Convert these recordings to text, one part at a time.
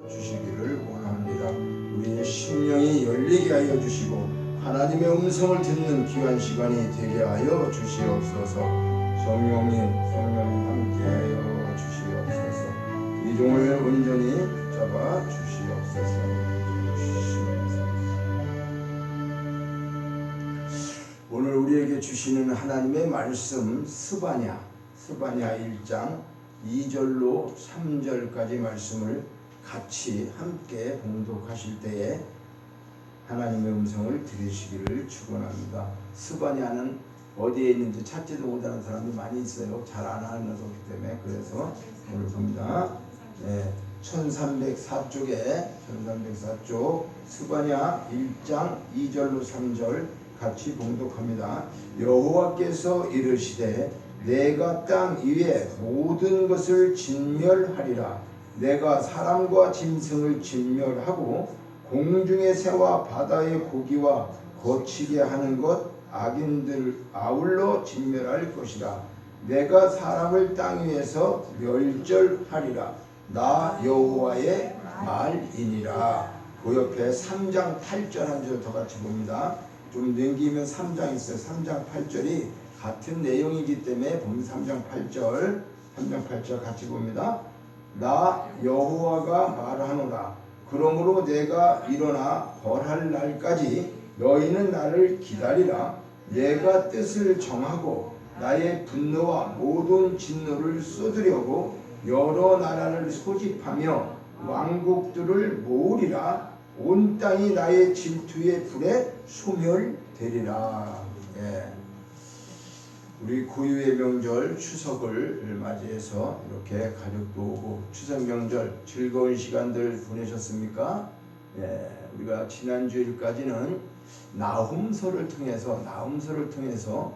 주시기를 원합니다. 우리의 심령이 열리게 하여 주시고 하나님의 음성을 듣는 귀한 시간이 되게 하여 주시옵소서. 성령님 함께하여 주시옵소서. 이 종을 온전히 잡아 주시옵소서. 오늘 우리에게 주시는 하나님의 말씀 스바냐 1장 2절로 3절까지 말씀을 같이 함께 봉독하실 때에 하나님의 음성을 들으시기를 축원합니다. 스바냐는 어디에 있는지 찾지도 못하는 사람이 많이 있어요. 잘 안 하는 거기 때문에. 그래서 오늘 봅니다. 1304쪽에 1304쪽 스바냐 1장 2절로 3절 같이 봉독합니다. 여호와께서 이르시되 내가 땅 위에 모든 것을 진멸하리라. 내가 사람과 짐승을 진멸하고 공중의 새와 바다의 고기와 거치게 하는 것 악인들 아울러 진멸할 것이라. 내가 사람을 땅 위에서 멸절하리라. 나 여호와의 말이니라. 그 옆에 3장 8절 한 절 더 같이 봅니다. 좀 넘기면 3장 있어요. 3장 8절이 같은 내용이기 때문에 보면 3장 8절 같이 봅니다. 나 여호와가 말하노라. 그러므로 내가 일어나 벌할 날까지 너희는 나를 기다리라. 내가 뜻을 정하고 나의 분노와 모든 진노를 쏟으려고 여러 나라를 소집하며 왕국들을 모으리라. 온 땅이 나의 질투의 불에 소멸되리라. 우리 고유의 명절 추석을 맞이해서 이렇게 가족도 오고 추석 명절 즐거운 시간들 보내셨습니까? 우리가 지난주일까지는 나훔서를 통해서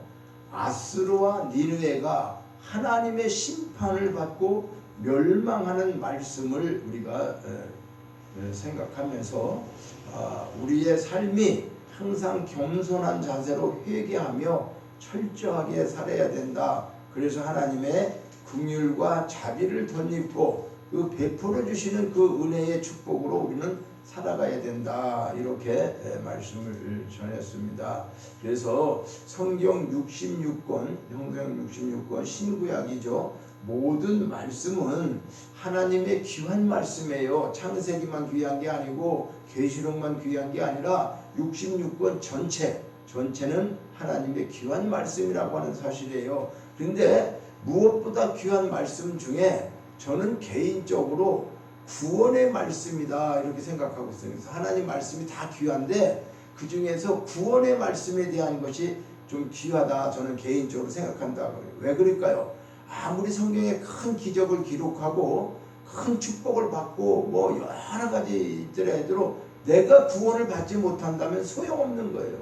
아스루와 니느웨가 하나님의 심판을 받고 멸망하는 말씀을 우리가 생각하면서 우리의 삶이 항상 겸손한 자세로 회개하며 철저하게 살아야 된다. 그래서 하나님의 긍휼과 자비를 덧입고 그 베풀어 주시는 그 은혜의 축복으로 우리는 살아가야 된다. 이렇게 말씀을 전했습니다. 그래서 성경 66권 신구약이죠. 모든 말씀은 하나님의 귀한 말씀이에요. 창세기만 귀한 게 아니고 계시록만 귀한 게 아니라 66권 전체는 하나님의 귀한 말씀이라고 하는 사실이에요. 그런데 무엇보다 귀한 말씀 중에 저는 개인적으로 구원의 말씀이다 이렇게 생각하고 있어요. 그래서 하나님 말씀이 다 귀한데 그 중에서 구원의 말씀에 대한 것이 좀 귀하다 저는 개인적으로 생각한다. 왜 그럴까요? 아무리 성경에 큰 기적을 기록하고 큰 축복을 받고 뭐 여러 가지 있더라도 내가 구원을 받지 못한다면 소용없는 거예요.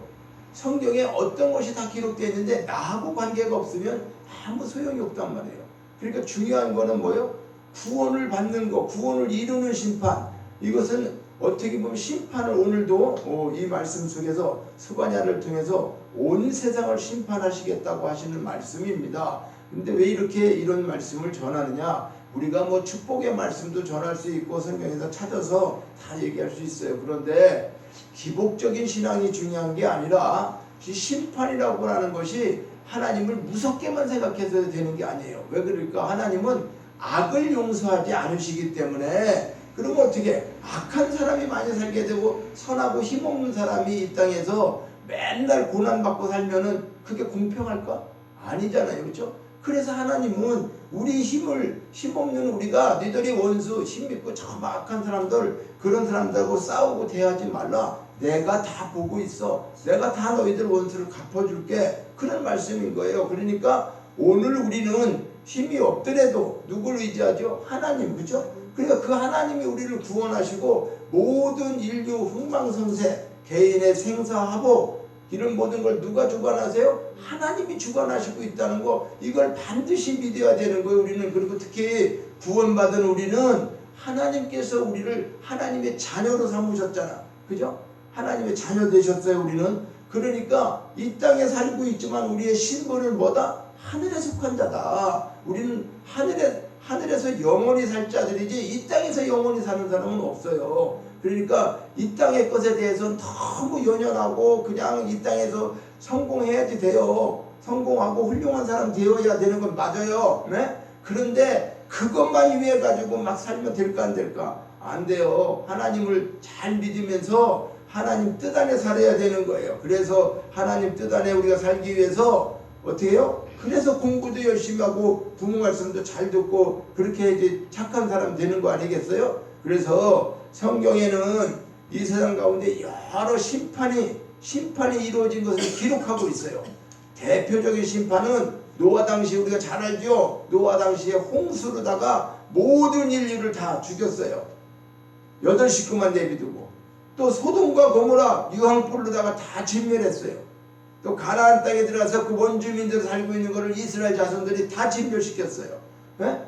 성경에 어떤 것이 다 기록되어 있는데 나하고 관계가 없으면 아무 소용이 없단 말이에요. 그러니까 중요한 거는 뭐예요? 구원을 받는 거, 구원을 이루는 심판. 이것은 어떻게 보면 심판을 오늘도 이 말씀 속에서 스바냐를 통해서 온 세상을 심판하시겠다고 하시는 말씀입니다. 근데 왜 이렇게 이런 말씀을 전하느냐? 우리가 뭐 축복의 말씀도 전할 수 있고 성경에서 찾아서 다 얘기할 수 있어요. 그런데 기복적인 신앙이 중요한 게 아니라 심판이라고 하는 것이 하나님을 무섭게만 생각해서 되는 게 아니에요. 왜 그럴까? 하나님은 악을 용서하지 않으시기 때문에. 그러면 어떻게 악한 사람이 많이 살게 되고 선하고 힘없는 사람이 이 땅에서 맨날 고난받고 살면은 그게 공평할까? 아니잖아요. 그렇죠? 그래서 하나님은 우리 힘없는 우리가 너희들이 원수 힘있고 참 악한 사람들 그런 사람들하고 싸우고 대하지 말라. 내가 다 보고 있어. 내가 다 너희들 원수를 갚아줄게. 그런 말씀인 거예요. 그러니까 오늘 우리는 힘이 없더라도 누구를 의지하죠? 하나님. 그죠? 그러니까 그 하나님이 우리를 구원하시고 모든 인류 흥망성쇠 개인의 생사하복 이런 모든 걸 누가 주관하세요? 하나님이 주관하시고 있다는 거 이걸 반드시 믿어야 되는 거예요. 우리는. 그리고 특히 구원받은 우리는 하나님께서 우리를 하나님의 자녀로 삼으셨잖아. 그죠? 하나님의 자녀 되셨어요. 우리는. 그러니까 이 땅에 살고 있지만 우리의 신분은 뭐다? 하늘에 속한 자다. 우리는 하늘에서 영원히 살 자들이지 이 땅에서 영원히 사는 사람은 없어요. 그러니까 이 땅의 것에 대해서는 너무 연연하고 그냥 이 땅에서 성공해야지 돼요. 성공하고 훌륭한 사람 되어야 되는 건 맞아요. 네? 그런데 그것만 위해 가지고 막 살면 될까 안 될까? 안 돼요. 하나님을 잘 믿으면서 하나님 뜻 안에 살아야 되는 거예요. 그래서 하나님 뜻 안에 우리가 살기 위해서 어떻게 해요? 그래서 공부도 열심히 하고 부모 말씀도 잘 듣고 그렇게 해야지 착한 사람 되는 거 아니겠어요? 그래서 성경에는 이 세상 가운데 여러 심판이 이루어진 것을 기록하고 있어요. 대표적인 심판은 노아 당시 우리가 잘 알죠? 노아 당시에 홍수로다가 모든 인류를 다 죽였어요. 8식구만 내비두고. 또 소돔과 고모라 유황불로다가 다 진멸했어요. 또 가나안 땅에 들어가서 그 원주민들 살고 있는 것을 이스라엘 자손들이 다 진멸시켰어요. 예?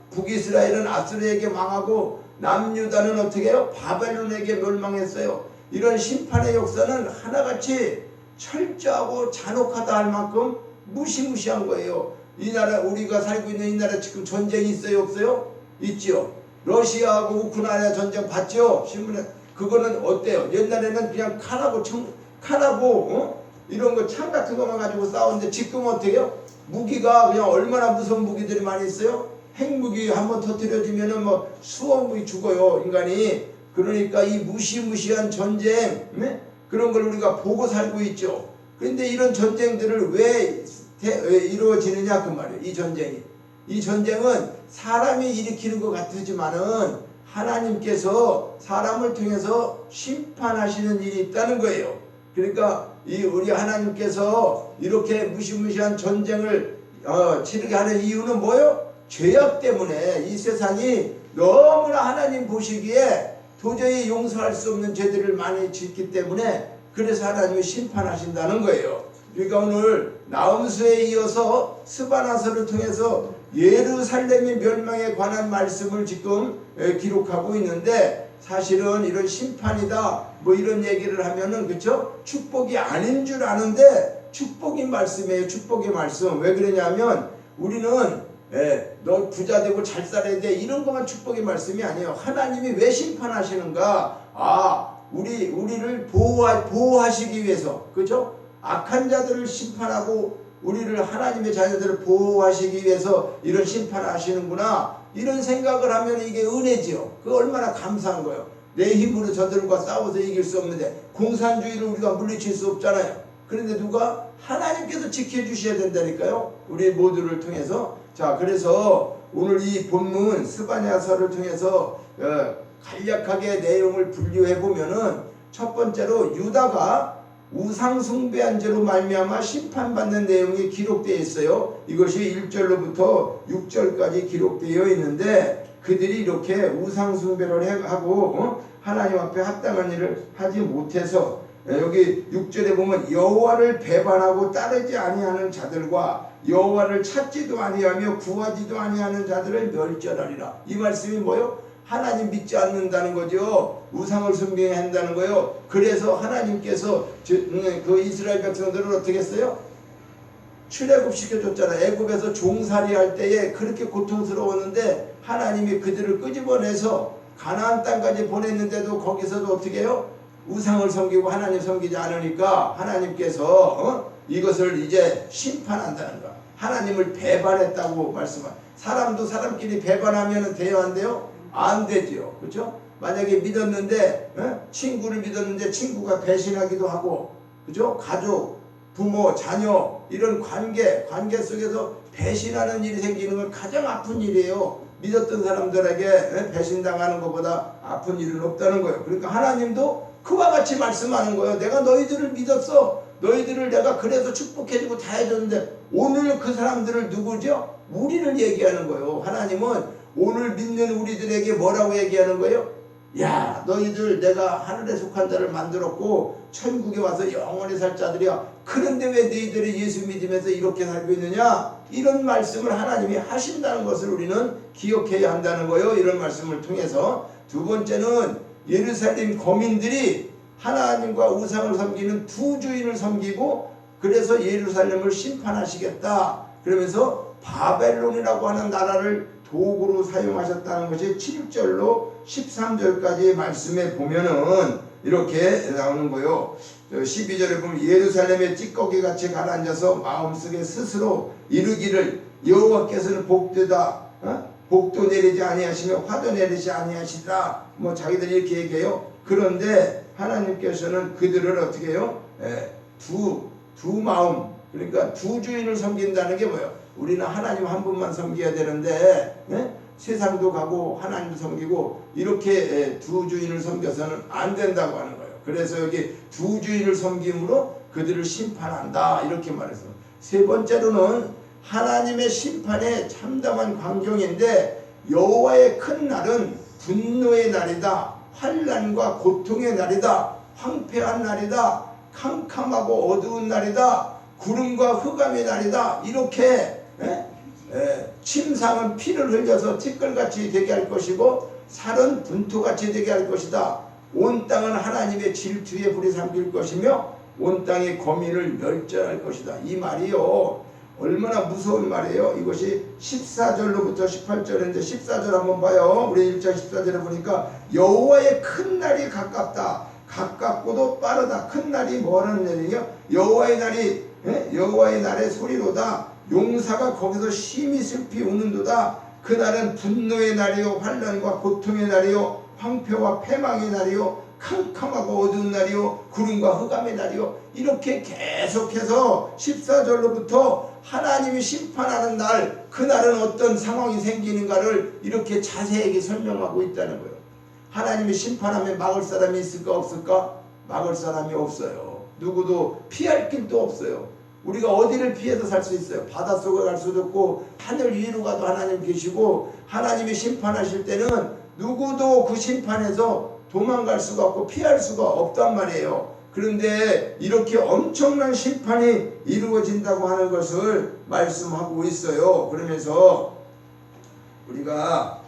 북이스라엘은 아수르에게 망하고 남유다는 어떻게 해요? 바벨론에게 멸망했어요. 이런 심판의 역사는 하나같이 철저하고 잔혹하다 할 만큼 무시무시한 거예요. 이 나라 우리가 살고 있는 이 나라 지금 전쟁이 있어요 없어요? 있죠. 러시아하고 우크라이나 전쟁 봤죠? 신문에. 그거는 어때요? 옛날에는 그냥 칼하고 이런 거 창 같은 것만 가지고 싸우는데 지금은 어떻게 해요? 무기가 그냥 얼마나 무서운 무기들이 많이 있어요? 핵무기 한번 터뜨려지면은 뭐 수억 무기 죽어요 인간이. 그러니까 이 무시무시한 전쟁, 네? 그런 걸 우리가 보고 살고 있죠. 그런데 이런 전쟁들을 왜 이루어지느냐 그 말이에요. 이 전쟁은 사람이 일으키는 것 같으지만은 하나님께서 사람을 통해서 심판하시는 일이 있다는 거예요. 그러니까 우리 하나님께서 이렇게 무시무시한 전쟁을 치르게 하는 이유는 뭐예요? 죄악 때문에. 이 세상이 너무나 하나님 보시기에 도저히 용서할 수 없는 죄들을 많이 짓기 때문에 그래서 하나님이 심판하신다는 거예요. 그러니까 오늘 나훔수에 이어서 스바나서를 통해서 예루살렘의 멸망에 관한 말씀을 지금 기록하고 있는데, 사실은 이런 심판이다 뭐 이런 얘기를 하면은 그쵸? 축복이 아닌 줄 아는데 축복인 말씀이에요. 축복의 말씀. 왜 그러냐면 우리는 너 부자 되고 잘 살아야 돼 이런 것만 축복의 말씀이 아니에요. 하나님이 왜 심판하시는가? 우리를 보호하시기 위해서, 그죠? 악한 자들을 심판하고 우리를 하나님의 자녀들을 보호하시기 위해서 이런 심판을 하시는구나, 이런 생각을 하면 이게 은혜지요. 그거 얼마나 감사한 거예요. 내 힘으로 저들과 싸워서 이길 수 없는데, 공산주의를 우리가 물리칠 수 없잖아요. 그런데 누가? 하나님께서 지켜주셔야 된다니까요. 우리 모두를 통해서. 자, 그래서 오늘 이 본문 스바냐서를 통해서 간략하게 내용을 분류해 보면은, 첫 번째로 유다가 우상 숭배한 죄로 말미암아 심판받는 내용이 기록되어 있어요. 이것이 1절로부터 6절까지 기록되어 있는데, 그들이 이렇게 우상 숭배를 하고 하나님 앞에 합당한 일을 하지 못해서, 여기 6절에 보면 여호와를 배반하고 따르지 아니하는 자들과 여호와를 찾지도 아니하며 구하지도 아니하는 자들을 멸절하리라. 이 말씀이 뭐요? 하나님 믿지 않는다는 거죠. 우상을 숭배해야 한다는 거예요. 그래서 하나님께서 그 이스라엘 백성들을 어떻게 했어요? 출애굽 시켜줬잖아요. 애굽에서 종살이 할 때에 그렇게 고통스러웠는데 하나님이 그들을 끄집어내서 가나안 땅까지 보냈는데도 거기서도 어떻게 해요? 우상을 섬기고 하나님 섬기지 않으니까 하나님께서 이것을 이제 심판한다는 거야. 하나님을 배반했다고 말씀합니다. 사람도 사람끼리 배반하면 돼요, 안 돼요? 안 되죠. 그렇죠? 만약에 믿었는데 친구를 믿었는데 친구가 배신하기도 하고, 그죠? 가족, 부모, 자녀 이런 관계 속에서 배신하는 일이 생기는 건 가장 아픈 일이에요. 믿었던 사람들에게 배신당하는 것보다 아픈 일은 없다는 거예요. 그러니까 하나님도 그와 같이 말씀하는 거예요. 내가 너희들을 믿었어. 너희들을 내가 그래서 축복해주고 다 해줬는데, 오늘 그 사람들을 누구죠? 우리를 얘기하는 거예요. 하나님은 오늘 믿는 우리들에게 뭐라고 얘기하는 거예요? 야, 너희들 내가 하늘에 속한 자를 만들었고 천국에 와서 영원히 살 자들이야. 그런데 왜 너희들이 예수 믿으면서 이렇게 살고 있느냐? 이런 말씀을 하나님이 하신다는 것을 우리는 기억해야 한다는 거예요. 이런 말씀을 통해서. 두 번째는 예루살렘 거민들이 하나님과 우상을 섬기는 두 주인을 섬기고, 그래서 예루살렘을 심판하시겠다 그러면서 바벨론이라고 하는 나라를 도구로 사용하셨다는 것이 7절로 13절까지의 말씀에 보면은 이렇게 나오는 거요. 12절에 보면 예루살렘에 찌꺼기같이 가라앉아서 마음속에 스스로 이르기를 여호와께서는 복되다, 복도 내리지 아니하시며 화도 내리지 아니하시리라. 뭐 자기들이 이렇게 얘기해요. 그런데 하나님께서는 그들을 어떻게 해요? 두 마음, 그러니까 두 주인을 섬긴다는 게 뭐예요? 우리는 하나님 한 분만 섬겨야 되는데 세상도 가고 하나님도 섬기고 이렇게 두 주인을 섬겨서는 안 된다고 하는 거예요. 그래서 여기 두 주인을 섬김으로 그들을 심판한다 이렇게 말해서, 세 번째로는 하나님의 심판에 참담한 광경인데 여호와의 큰 날은 분노의 날이다, 환난과 고통의 날이다, 황폐한 날이다, 캄캄하고 어두운 날이다, 구름과 흑암의 날이다. 이렇게 침상은 피를 흘려서 티끌같이 되게 할 것이고 살은 분토같이 되게 할 것이다. 온 땅은 하나님의 질투에 불이 삼킬 것이며 온 땅의 거민을 멸절할 것이다. 이 말이요 얼마나 무서운 말이에요. 이것이 14절로부터 18절인데 14절 한번 봐요. 우리 1장 14절에 보니까 여호와의 큰 날이 가깝다. 가깝고도 빠르다. 큰 날이 뭐라는 얘기예요? 여호와의 날이 여호와의 날의 소리로다. 용사가 거기서 심히 슬피 우는도다. 그날은 분노의 날이요 환난과 고통의 날이요 황폐와 패망의 날이요 캄캄하고 어두운 날이요 구름과 흑암의 날이요. 이렇게 계속해서 14절로부터 하나님이 심판하는 날, 그날은 어떤 상황이 생기는가를 이렇게 자세하게 설명하고 있다는 거예요. 하나님이 심판하면 막을 사람이 있을까 없을까? 막을 사람이 없어요. 누구도 피할 길도 없어요. 우리가 어디를 피해서 살 수 있어요? 바닷속에 갈 수도 없고 하늘 위로 가도 하나님 계시고, 하나님이 심판하실 때는 누구도 그 심판에서 도망갈 수가 없고 피할 수가 없단 말이에요. 그런데 이렇게 엄청난 심판이 이루어진다고 하는 것을 말씀하고 있어요. 그러면서 우리가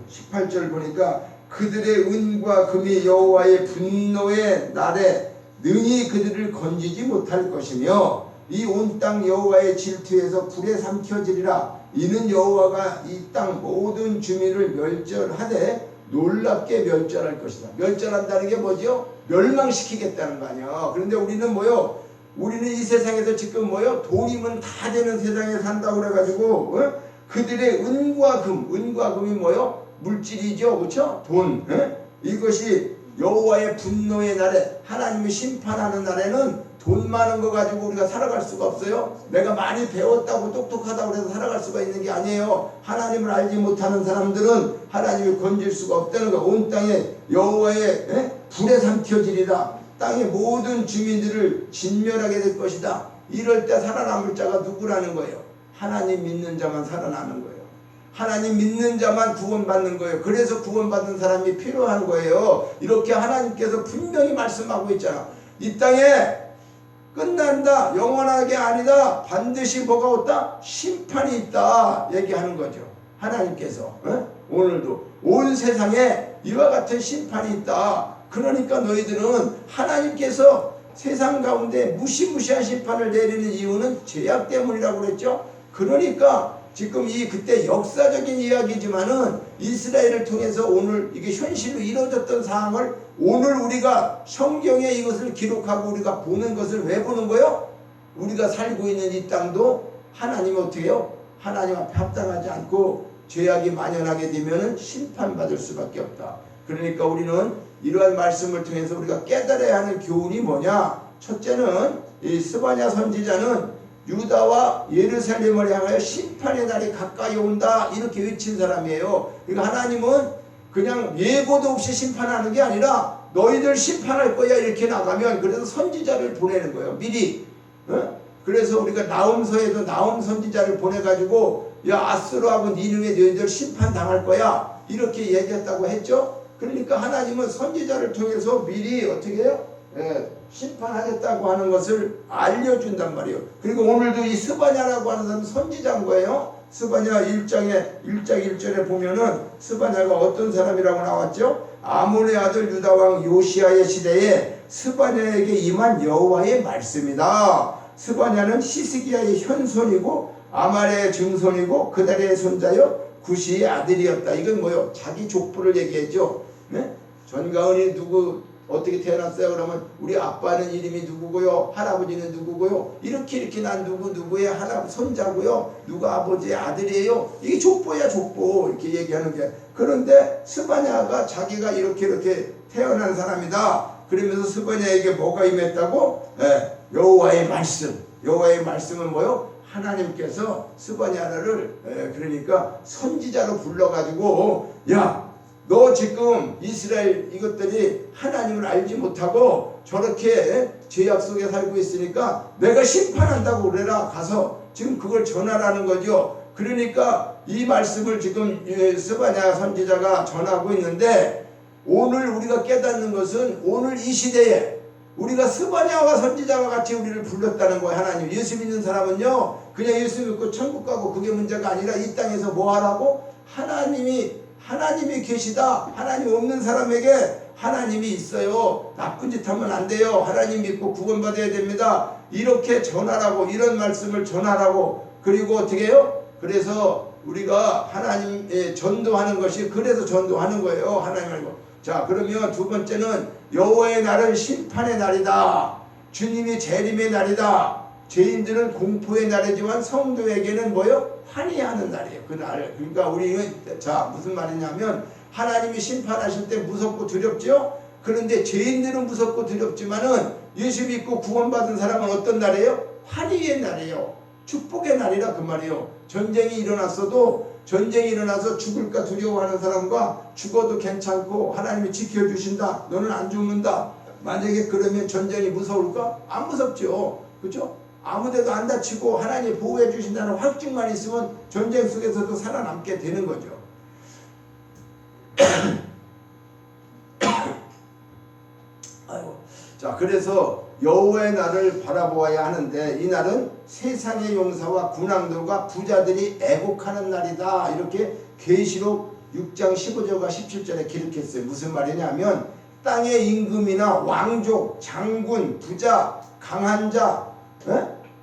18절 보니까 그들의 은과 금이 여호와의 분노의 날에 능히 그들을 건지지 못할 것이며 이 온 땅 여호와의 질투에서 불에 삼켜지리라. 이는 여호와가 이 땅 모든 주민을 멸절하되 놀랍게 멸절할 것이다. 멸절한다는 게 뭐죠? 멸망시키겠다는 거 아니야. 그런데 우리는 뭐요? 우리는 이 세상에서 지금 뭐요? 돈이면 다 되는 세상에 산다고 그래가지고 그들의 은과 금이 뭐요? 물질이죠, 그렇죠? 돈. 이것이 여호와의 분노의 날에, 하나님이 심판하는 날에는 돈 많은 거 가지고 우리가 살아갈 수가 없어요. 내가 많이 배웠다고 똑똑하다고 해서 살아갈 수가 있는 게 아니에요. 하나님을 알지 못하는 사람들은 하나님이 건질 수가 없다는 거. 온 땅에 여호와의 불에 삼켜지리라. 땅의 모든 주민들을 진멸하게 될 것이다. 이럴 때 살아남을 자가 누구라는 거예요? 하나님 믿는 자만 살아나는 거예요. 하나님 믿는 자만 구원받는 거예요. 그래서 구원받는 사람이 필요한 거예요. 이렇게 하나님께서 분명히 말씀하고 있잖아. 이 땅에 끝난다, 영원하게 아니다, 반드시 뭐가 없다? 심판이 있다 얘기하는 거죠. 하나님께서 오늘도 온 세상에 이와 같은 심판이 있다. 그러니까 너희들은 하나님께서 세상 가운데 무시무시한 심판을 내리는 이유는 죄악 때문이라고 그랬죠. 그러니까 지금 이 그때 역사적인 이야기지만은 이스라엘을 통해서 오늘 이게 현실로 이루어졌던 상황을 오늘 우리가 성경에 이것을 기록하고 우리가 보는 것을 왜 보는 거예요? 우리가 살고 있는 이 땅도 하나님 어떻게 해요? 하나님 앞에 합당하지 않고 죄악이 만연하게 되면은 심판받을 수밖에 없다. 그러니까 우리는 이러한 말씀을 통해서 우리가 깨달아야 하는 교훈이 뭐냐? 첫째는 이 스바냐 선지자는 유다와 예루살렘을 향하여 심판의 날이 가까이 온다 이렇게 외친 사람이에요. 그러니까 하나님은 그냥 예고도 없이 심판하는 게 아니라 너희들 심판할 거야 이렇게 나가면, 그래서 선지자를 보내는 거예요. 미리. 그래서 우리가 나훔서에도 나훔 선지자를 보내가지고 야 아스로하고 니느웨 너희들 심판당할 거야 이렇게 얘기했다고 했죠. 그러니까 하나님은 선지자를 통해서 미리 어떻게 해요? 심판하겠다고 하는 것을 알려준단 말이에요. 그리고 오늘도 이 스바냐라고 하는 사람은 선지자인 거예요. 스바냐 1장 1절에 보면은 스바냐가 어떤 사람이라고 나왔죠? 아몬의 아들 유다왕 요시아의 시대에 스바냐에게 임한 여호와의 말씀이다. 스바냐는 히스기야의 현손이고 아말의 증손이고 그달의 손자여 구시의 아들이었다. 이건 뭐요? 자기 족보를 얘기했죠. 네? 전가은이 누구 어떻게 태어났어요? 그러면 우리 아빠는 이름이 누구고요? 할아버지는 누구고요? 이렇게 난 누구의 손자고요? 누가 아버지의 아들이에요? 이게 족보야, 족보. 이렇게 얘기하는 게. 그런데 스바냐가 자기가 이렇게 태어난 사람이다. 그러면서 스바냐에게 뭐가 임했다고? 여호와의 말씀. 여호와의 말씀은 뭐요? 하나님께서 스바냐를 그러니까 선지자로 불러가지고 야, 너 지금 이스라엘 이것들이 하나님을 알지 못하고 저렇게 죄악 속에 살고 있으니까 내가 심판한다고 그래라. 가서 지금 그걸 전하라는 거죠. 그러니까 이 말씀을 지금 스바냐 선지자가 전하고 있는데 오늘 우리가 깨닫는 것은 오늘 이 시대에 우리가 스바냐와 선지자와 같이 우리를 불렀다는 거예요. 하나님. 예수 믿는 사람은요 그냥 예수 믿고 천국 가고 그게 문제가 아니라 이 땅에서 뭐 하라고? 하나님이 계시다. 하나님 없는 사람에게 하나님이 있어요. 나쁜 짓 하면 안 돼요. 하나님 믿고 구원받아야 됩니다. 이렇게 전하라고, 이런 말씀을 전하라고. 그리고 어떻게 해요? 그래서 우리가 하나님의 전도하는 것이 그래서 전도하는 거예요. 하나님 알고. 자, 그러면 두 번째는 여호와의 날은 심판의 날이다. 주님이 재림의 날이다. 죄인들은 공포의 날이지만 성도에게는 뭐요? 환희하는 날이에요. 그 날. 그러니까 우리는 자 무슨 말이냐면 하나님이 심판하실 때 무섭고 두렵죠. 그런데 죄인들은 무섭고 두렵지만은 예수 믿고 구원받은 사람은 어떤 날이에요? 환희의 날이에요. 축복의 날이라 그 말이에요. 전쟁이 일어나서 죽을까 두려워하는 사람과 죽어도 괜찮고 하나님이 지켜주신다. 너는 안 죽는다. 만약에 그러면 전쟁이 무서울까? 안 무섭죠. 그렇죠? 아무데도 안 다치고 하나님 보호해 주신다는 확증만 있으면 전쟁 속에서도 살아남게 되는 거죠. 아이고. 자, 그래서 여호와의 날을 바라보아야 하는데 이 날은 세상의 용사와 군왕들과 부자들이 애곡하는 날이다. 이렇게 계시록 6장 15절과 17절에 기록했어요. 무슨 말이냐면 땅의 임금이나 왕족, 장군, 부자, 강한 자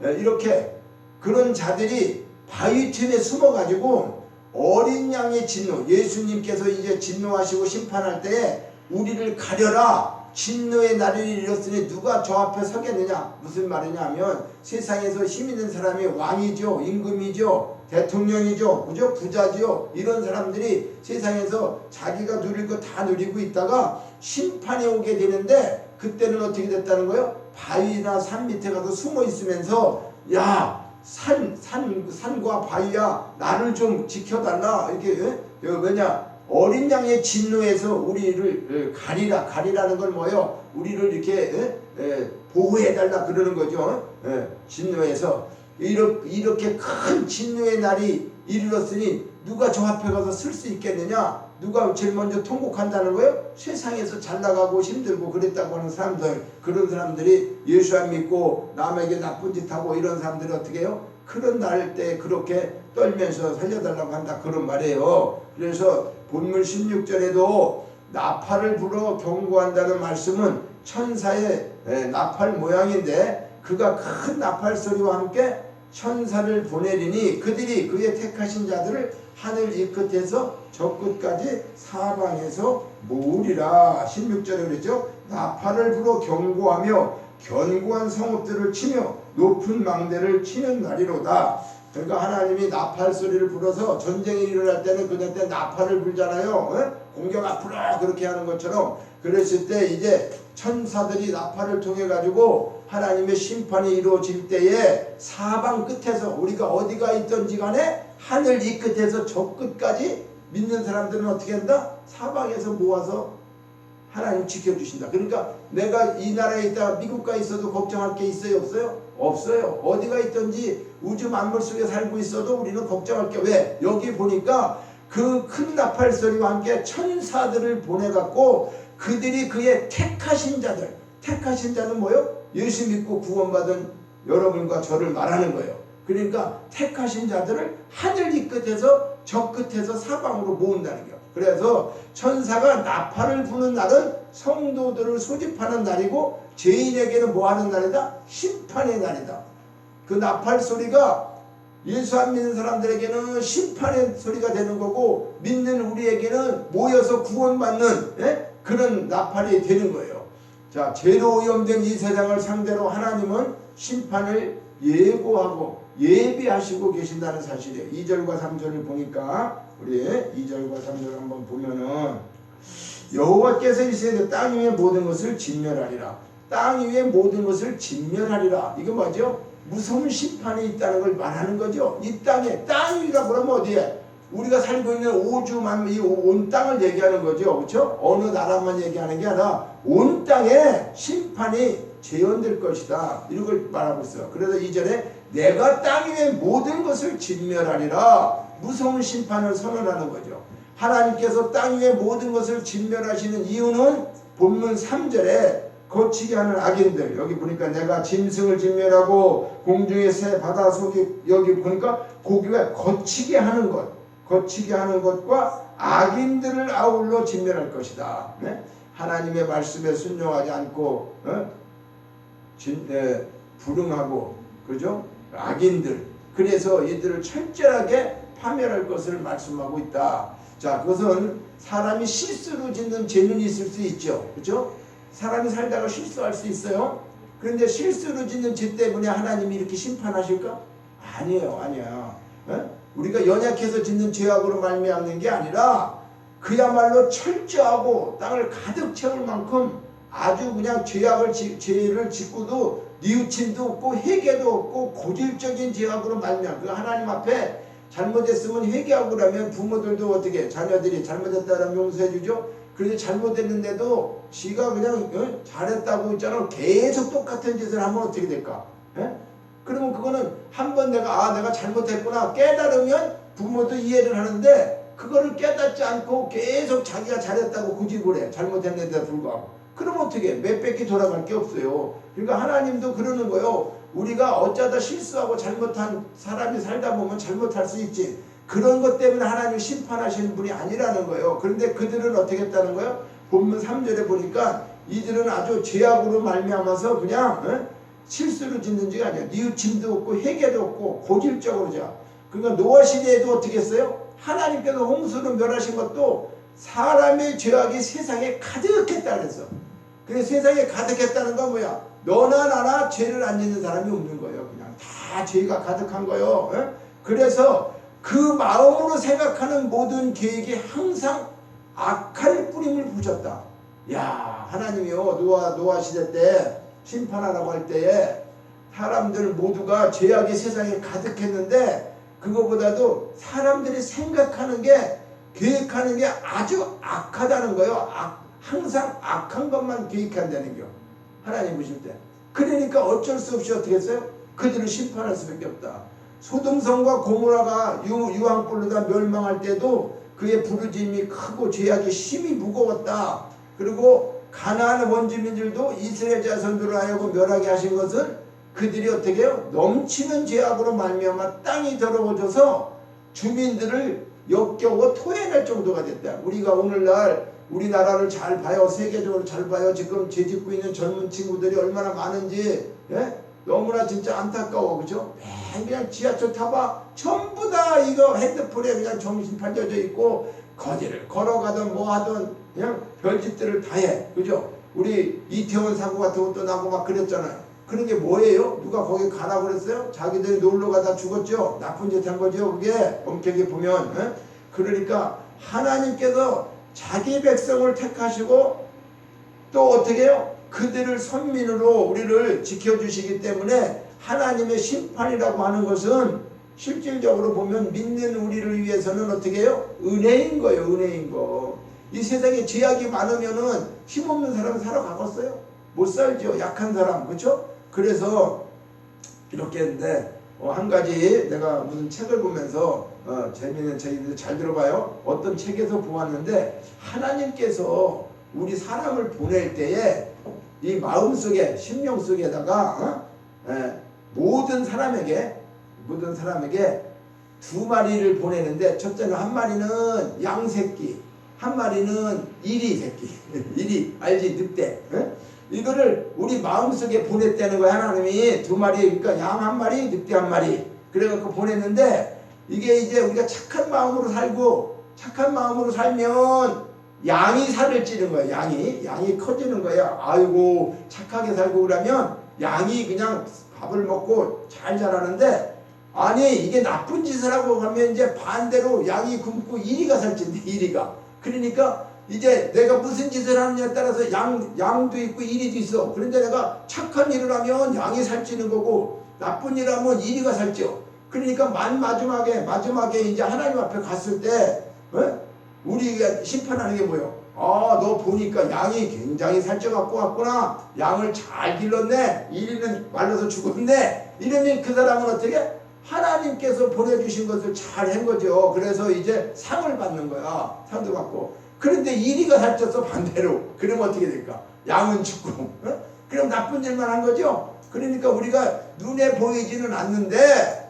이렇게 그런 자들이 바위 틈에 숨어가지고 어린 양의 진노, 예수님께서 이제 진노하시고 심판할 때에 우리를 가려라. 진노의 날을 이뤘으니 누가 저 앞에 서겠느냐. 무슨 말이냐 하면 세상에서 힘 있는 사람이 왕이죠, 임금이죠, 대통령이죠, 그죠? 부자죠. 이런 사람들이 세상에서 자기가 누릴 거 다 누리고 있다가 심판이 오게 되는데 그때는 어떻게 됐다는 거예요? 바위나 산 밑에 가서 숨어 있으면서 야, 산과 바위야, 나를 좀 지켜달라. 이렇게 왜냐? 어린 양의 진노에서 우리를 가리라는 건 뭐예요? 우리를 이렇게 보호해달라 그러는 거죠. 진노에서 이렇게 큰 진노의 날이 이르렀으니 누가 저 앞에 가서 쓸 수 있겠느냐? 누가 제일 먼저 통곡한다는 거예요? 세상에서 잘 나가고 힘들고 그랬다고 하는 사람들, 그런 사람들이 예수 안 믿고 남에게 나쁜 짓 하고 이런 사람들이 어떻게 해요? 그런 날 때 그렇게 떨면서 살려달라고 한다 그런 말이에요. 그래서 본문 16절에도 나팔을 불어 경고한다는 말씀은 천사의 나팔 모양인데 그가 큰 나팔 소리와 함께 천사를 보내리니 그들이 그의 택하신 자들을 하늘 이 끝에서 저 끝까지 사방에서 모으리라. 16절에 그랬죠. 나팔을 불어 경고하며 견고한 성읍들을 치며 높은 망대를 치는 날이로다. 그러니까 하나님이 나팔 소리를 불어서 전쟁이 일어날 때는 그때 나팔을 불잖아요. 공격 앞으로 그렇게 하는 것처럼 그랬을 때 이제 천사들이 나팔을 통해 가지고 하나님의 심판이 이루어질 때에 사방 끝에서 우리가 어디가 있든지 간에 하늘 이 끝에서 저 끝까지 믿는 사람들은 어떻게 한다? 사방에서 모아서 하나님 지켜주신다. 그러니까 내가 이 나라에 있다가 미국 가 있어도 걱정할 게 있어요? 없어요? 없어요. 어디가 있든지 우주 만물 속에 살고 있어도 우리는 걱정할 게 왜? 여기 보니까 그 큰 나팔 소리와 함께 천사들을 보내갖고 그들이 그의 택하신 자들, 택하신 자는 뭐요? 예수 믿고 구원받은 여러분과 저를 말하는 거예요. 그러니까 택하신 자들을 하늘 이 끝에서 저 끝에서 사방으로 모은다는 거예요. 그래서 천사가 나팔을 부는 날은 성도들을 소집하는 날이고 죄인에게는 뭐 하는 날이다? 심판의 날이다. 그 나팔 소리가 예수 안 믿는 사람들에게는 심판의 소리가 되는 거고 믿는 우리에게는 모여서 구원받는 그런 나팔이 되는 거예요. 자, 죄로 오염된 이 세상을 상대로 하나님은 심판을 예고하고 예비하시고 계신다는 사실이에요. 2절과 3절을 보니까 우리 2절과 3절을 한번 보면은 여호와께서 이르시되 땅 위의 모든 것을 진멸하리라. 땅 위의 모든 것을 진멸하리라. 이거 뭐죠? 무서운 심판이 있다는 걸 말하는 거죠. 이 땅에, 땅 위가 그러면 어디에? 우리가 살고 있는 오주만 이 온 땅을 얘기하는 거죠. 그렇죠? 어느 나라만 얘기하는 게 아니라 온 땅에 심판이 재현될 것이다. 이런 걸 말하고 있어요. 그래서 2절에 내가 땅 위의 모든 것을 진멸하리라. 무서운 심판을 선언하는 거죠. 하나님께서 땅 위의 모든 것을 진멸하시는 이유는 본문 3절에 거치게 하는 악인들, 여기 보니까 내가 짐승을 진멸하고 공중의 새 바다 속에, 여기 보니까 고기가 거치게 하는 것, 거치게 하는 것과 악인들을 아울러 진멸할 것이다. 네? 하나님의 말씀에 순종하지 않고 불응하고, 그죠? 악인들, 그래서 이들을 철저하게 파멸할 것을 말씀하고 있다. 자, 그것은 사람이 실수로 짓는 죄는 있을 수 있죠. 그죠? 사람이 살다가 실수할 수 있어요. 그런데 실수로 짓는 죄 때문에 하나님이 이렇게 심판하실까? 아니에요. 아니야. 우리가 연약해서 짓는 죄악으로 말미암는 게 아니라 그야말로 철저하고 땅을 가득 채울 만큼 아주 그냥 죄를 짓고도 뉘우침도 없고 회개도 없고 고질적인 죄악으로 말미암아. 그 하나님 앞에 잘못했으면 회개하고 그러면 부모들도 어떻게 자녀들이 잘못했다면 용서해 주죠. 그런데 잘못했는데도 지가 그냥 잘했다고 있잖아. 계속 똑같은 짓을 하면 어떻게 될까? 그러면 그거는 한번 내가 잘못했구나 깨달으면 부모도 이해를 하는데 그거를 깨닫지 않고 계속 자기가 잘했다고 고집을 해. 잘못했는데도 불구하고. 그럼 어떻게 해? 몇 바퀴 돌아갈 게 없어요. 그러니까 하나님도 그러는 거예요. 우리가 어쩌다 실수하고 잘못한 사람이 살다 보면 잘못할 수 있지. 그런 것 때문에 하나님 심판하시는 분이 아니라는 거예요. 그런데 그들은 어떻게 했다는 거예요? 본문 3절에 보니까 이들은 아주 죄악으로 말미암아서 그냥 실수를 짓는 지가 아니야. 뉘우침도 없고 회개도 없고 고질적으로 자. 그러니까 노아 시대에도 어떻게 했어요? 하나님께서 홍수를 멸하신 것도 사람의 죄악이 세상에 가득했다 그랬어. 그래서 세상에 가득했다는 건 뭐야? 너나 나나 죄를 안 짓는 사람이 없는 거예요. 그냥 다 죄가 가득한 거예요. 그래서 그 마음으로 생각하는 모든 계획이 항상 악할 뿌림을 부쳤다. 야, 하나님이요 노아 시대 때 심판하라고 할 때에 사람들 모두가 죄악이 세상에 가득했는데 그거보다도 사람들이 생각하는 게 계획하는 게 아주 악하다는 거예요. 항상 악한 것만 계획한다는 거. 하나님 보실 때. 그러니까 어쩔 수 없이 어떻게 했어요? 그들을 심판할 수밖에 없다. 소돔성과 고모라가 유황불로 다 멸망할 때도 그의 부르짖음이 크고 죄악이 심히 무거웠다. 그리고 가나안 원주민들도 이스라엘 자손들을 하여금 멸하게 하신 것은 그들이 어떻게 해요? 넘치는 죄악으로 말미암아 땅이 더러워져서 주민들을 역겨워 토해낼 정도가 됐다. 우리가 오늘날 우리나라를 잘 봐요. 세계적으로 잘 봐요. 지금 재짓고 있는 젊은 친구들이 얼마나 많은지 너무나 진짜 안타까워. 그죠? 그냥 지하철 타봐. 전부 다 이거 핸드폰에 그냥 정신 팔려져 있고 거리를 걸어가든 뭐 하든 그냥 별짓들을 다 해. 그죠? 우리 이태원 사고 같은 것도 나고 막 그랬잖아요. 그런 게 뭐예요? 누가 거기 가라고 그랬어요? 자기들이 놀러 가다 죽었죠? 나쁜 짓 한 거죠? 그게 엄격히 보면. 그러니까 하나님께서 자기 백성을 택하시고 또 어떻게 해요? 그들을 선민으로 우리를 지켜주시기 때문에 하나님의 심판이라고 하는 것은 실질적으로 보면 믿는 우리를 위해서는 어떻게 해요? 은혜인 거예요. 은혜인 거. 이 세상에 죄악이 많으면은 힘없는 사람은 살아가겠어요? 못 살죠. 약한 사람. 그렇죠? 그래서 이렇게 했는데 한 가지 내가 무슨 책을 보면서 재미있는 책인데 잘 들어봐요. 어떤 책에서 보았는데 하나님께서 우리 사람을 보낼 때에 이 마음속에 심령 속에다가 모든 사람에게 두 마리를 보내는데 첫째는 한 마리는 양새끼, 한 마리는 이리 새끼. 이리 알지? 늑대. 이거를 우리 마음속에 보냈다는 거야. 하나님이 두 마리, 그러니까 양 한 마리, 늑대 한 마리. 그래갖고 보냈는데 이게 이제 우리가 착한 마음으로 살고 착한 마음으로 살면 양이 살을 찌는 거예요. 양이 커지는 거예요. 아이고 착하게 살고 그러면 양이 그냥 밥을 먹고 잘 자라는데 아니 이게 나쁜 짓을 하고 가면 이제 반대로 양이 굶고 이리가 살찐대. 이리가. 그러니까 이제 내가 무슨 짓을 하느냐에 따라서 양도 있고 이리도 있어. 그런데 내가 착한 일을 하면 양이 살찌는 거고 나쁜 일을 하면 이리가 살쪄. 그러니까 마지막에 이제 하나님 앞에 갔을 때 우리가 심판하는 게 뭐예요? 너 보니까 양이 굉장히 살쪄갖고 왔구나. 양을 잘 길렀네. 이리는 말라서 죽었네. 이러면 그 사람은 어떻게? 하나님께서 보내주신 것을 잘 한 거죠. 그래서 이제 상을 받는 거야. 상도 받고. 그런데 이리가 살쪘어 반대로. 그러면 어떻게 될까? 양은 죽고. 그럼 나쁜 일만 한 거죠. 그러니까 우리가 눈에 보이지는 않는데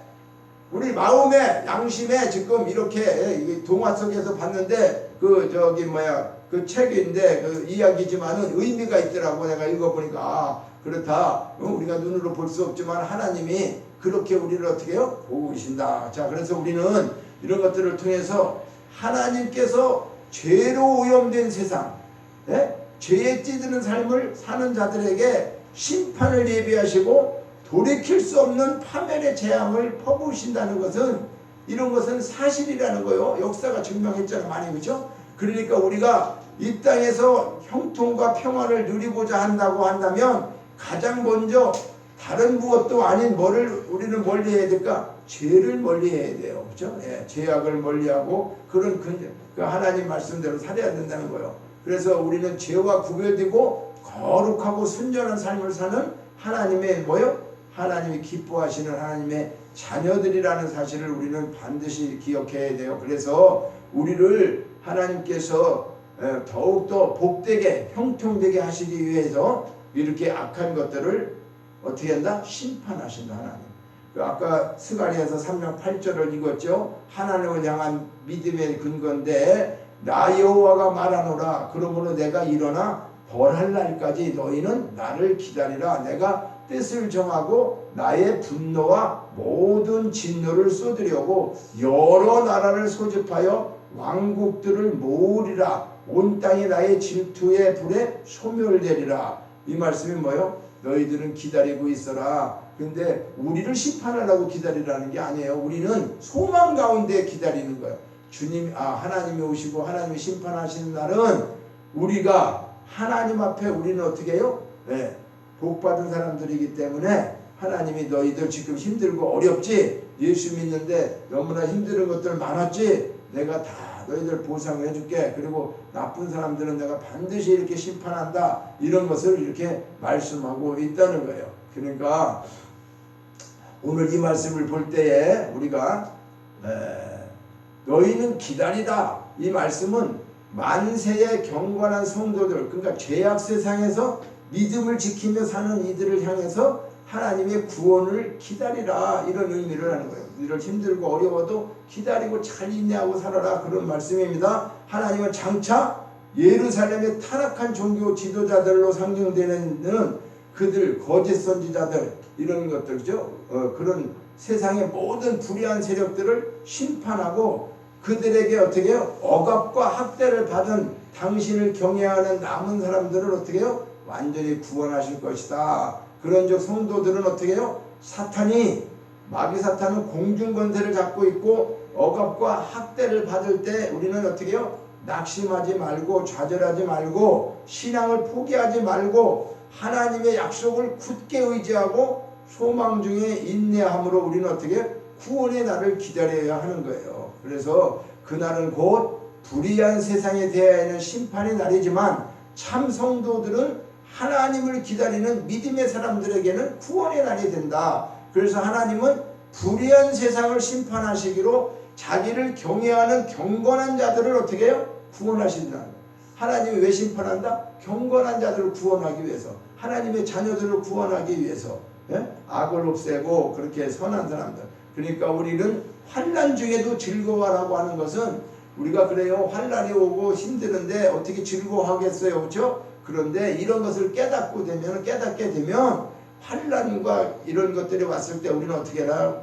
우리 마음에 양심에 지금 이렇게 동화 속에서 봤는데 그 책인데 그 이야기지만은 의미가 있더라고. 내가 읽어보니까 그렇다. 우리가 눈으로 볼 수 없지만 하나님이 그렇게 우리를 어떻게 해요? 보고 계신다. 자, 그래서 우리는 이런 것들을 통해서 하나님께서 죄로 오염된 세상, 죄에 찌드는 삶을 사는 자들에게 심판을 예비하시고 돌이킬 수 없는 파멸의 재앙을 퍼부으신다는 것은 이런 것은 사실이라는 거요. 역사가 증명했잖아요. 많이 그죠? 그러니까 우리가 이 땅에서 형통과 평화를 누리고자 한다고 한다면 가장 먼저 다른 무엇도 아닌 우리는 멀리 해야 될까? 죄를 멀리 해야 돼요. 그죠? 죄악을 멀리하고 그런 그 하나님 말씀대로 살아야 된다는 거예요. 그래서 우리는 죄와 구별되고 거룩하고 순전한 삶을 사는 하나님의 하나님이 기뻐하시는 하나님의 자녀들이라는 사실을 우리는 반드시 기억해야 돼요. 그래서 우리를 하나님께서 더욱더 복되게 형통되게 하시기 위해서 이렇게 악한 것들을 어떻게 한다? 심판하신다. 하나님. 아까 스가랴에서 3장 8절을 읽었죠. 하나님을 향한 믿음의 근거인데 나 여호와가 말하노라. 그러므로 내가 일어나 벌할 날까지 너희는 나를 기다리라. 내가 뜻을 정하고 나의 분노와 모든 진노를 쏟으려고 여러 나라를 소집하여 왕국들을 모으리라. 온 땅이 나의 질투의 불에 소멸되리라. 이 말씀이 뭐예요? 너희들은 기다리고 있어라. 근데 우리를 심판하라고 기다리라는 게 아니에요. 우리는 소망 가운데 기다리는 거예요. 하나님이 오시고 하나님이 심판하시는 날은 우리가 하나님 앞에 우리는 어떻게 해요? 복받은 사람들이기 때문에 하나님이 너희들 지금 힘들고 어렵지? 예수 믿는데 너무나 힘든 것들 많았지? 내가 다 너희들 보상을 해줄게. 그리고 나쁜 사람들은 내가 반드시 이렇게 심판한다. 이런 것을 이렇게 말씀하고 있다는 거예요. 그러니까 오늘 이 말씀을 볼 때에 우리가 너희는 기다리다. 이 말씀은 만세의 경건한 성도들, 그러니까 죄악 세상에서 믿음을 지키며 사는 이들을 향해서 하나님의 구원을 기다리라. 이런 의미를 하는 거예요. 너희들 힘들고 어려워도 기다리고 잘 인내하고 살아라. 그런 말씀입니다. 하나님은 장차 예루살렘의 타락한 종교 지도자들로 상징되는 그들, 거짓 선지자들, 이런 것들이죠. 그런 세상의 모든 불의한 세력들을 심판하고 그들에게 어떻게 해요? 억압과 학대를 받은 당신을 경외하는 남은 사람들을 어떻게 해요? 완전히 구원하실 것이다. 그런즉 성도들은 어떻게 해요? 마귀 사탄은 공중권세를 잡고 있고 억압과 학대를 받을 때 우리는 어떻게 해요? 낙심하지 말고 좌절하지 말고 신앙을 포기하지 말고 하나님의 약속을 굳게 의지하고 소망 중에 인내함으로 우리는 어떻게 구원의 날을 기다려야 하는 거예요. 그래서 그날은 곧 불의한 세상에 대하여는 심판의 날이지만 참 성도들은 하나님을 기다리는 믿음의 사람들에게는 구원의 날이 된다. 그래서 하나님은 불의한 세상을 심판하시기로 자기를 경외하는 경건한 자들을 어떻게 해요? 구원하신다. 하나님이 왜 심판한다? 경건한 자들을 구원하기 위해서, 하나님의 자녀들을 구원하기 위해서, 악을 없애고 그렇게 선한 사람들. 그러니까 우리는 환난 중에도 즐거워하라고 하는 것은 우리가 그래요. 환난이 오고 힘드는데 어떻게 즐거워하겠어요? 그렇죠? 그런데 이런 것을 깨닫게 되면 환난과 이런 것들이 왔을 때 우리는 어떻게 해라?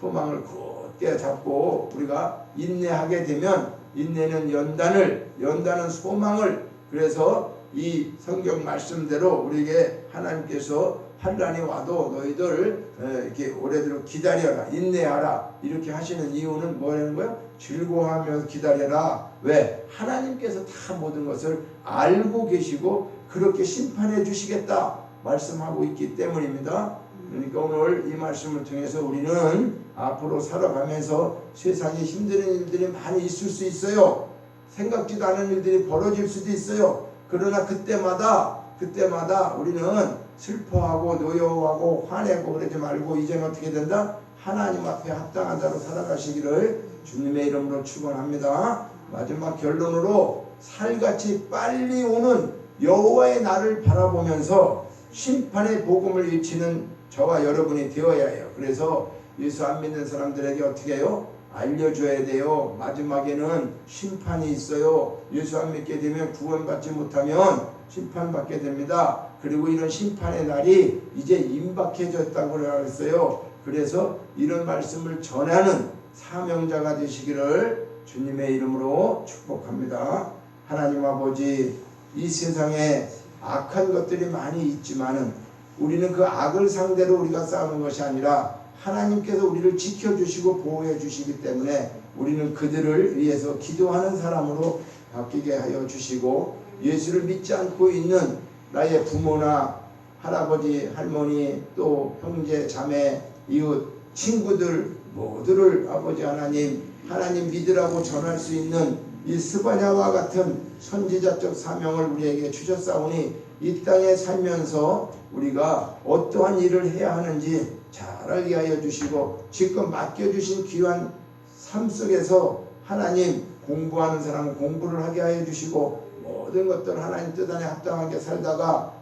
소망을 굳게 잡고 우리가 인내하게 되면, 인내는 연단은 소망을, 그래서 이 성경 말씀대로 우리에게 하나님께서 환난이 와도 너희들 이렇게 오래도록 기다려라, 인내하라 이렇게 하시는 이유는 뭐라는 거예요? 즐거워하면서 기다려라. 왜? 하나님께서 다 모든 것을 알고 계시고 그렇게 심판해 주시겠다 말씀하고 있기 때문입니다. 그러니까 오늘 이 말씀을 통해서 우리는 앞으로 살아가면서 세상에 힘든 일들이 많이 있을 수 있어요. 생각지도 않은 일들이 벌어질 수도 있어요. 그러나 그때마다 우리는 슬퍼하고 노여워하고 화내고 그러지 말고 이제는 어떻게 된다? 하나님 앞에 합당한 자로 살아가시기를 주님의 이름으로 축원합니다. 마지막 결론으로 살같이 빨리 오는 여호와의 날을 바라보면서 심판의 복음을 외치는 저와 여러분이 되어야 해요. 그래서 예수 안 믿는 사람들에게 어떻게 해요? 알려줘야 돼요. 마지막에는 심판이 있어요. 예수 안 믿게 되면 구원받지 못하면 심판받게 됩니다. 그리고 이런 심판의 날이 이제 임박해졌다고 그랬어요. 그래서 이런 말씀을 전하는 사명자가 되시기를 주님의 이름으로 축복합니다. 하나님 아버지, 이 세상에 악한 것들이 많이 있지만은 우리는 그 악을 상대로 우리가 싸우는 것이 아니라 하나님께서 우리를 지켜주시고 보호해 주시기 때문에 우리는 그들을 위해서 기도하는 사람으로 바뀌게 하여 주시고, 예수를 믿지 않고 있는 나의 부모나 할아버지, 할머니, 또 형제, 자매, 이웃, 친구들 모두를 아버지 하나님 믿으라고 전할 수 있는 이 스바냐와 같은 선지자적 사명을 우리에게 주셨사오니 이 땅에 살면서 우리가 어떠한 일을 해야 하는지 잘 알게 하여 주시고, 지금 맡겨주신 귀한 삶 속에서 하나님 공부하는 사람은 공부를 하게 하여 주시고, 모든 것들을 하나님 뜻 안에 합당하게 살다가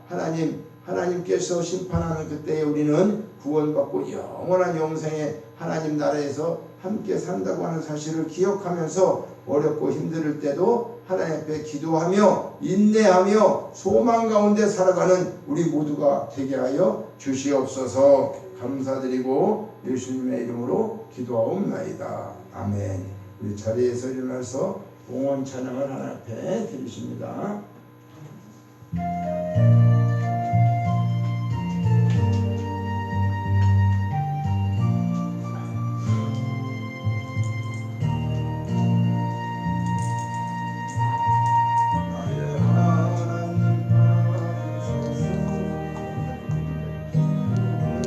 하나님께서 심판하는 그때에 우리는 구원받고 영원한 영생에 하나님 나라에서 함께 산다고 하는 사실을 기억하면서 어렵고 힘들 때도 하나님 앞에 기도하며 인내하며 소망 가운데 살아가는 우리 모두가 되게 하여 주시옵소서. 감사드리고 예수님의 이름으로 기도하옵나이다. 아멘. 우리 자리에서 일어나서 봉헌 찬양을 하나님 앞에 드리십니다.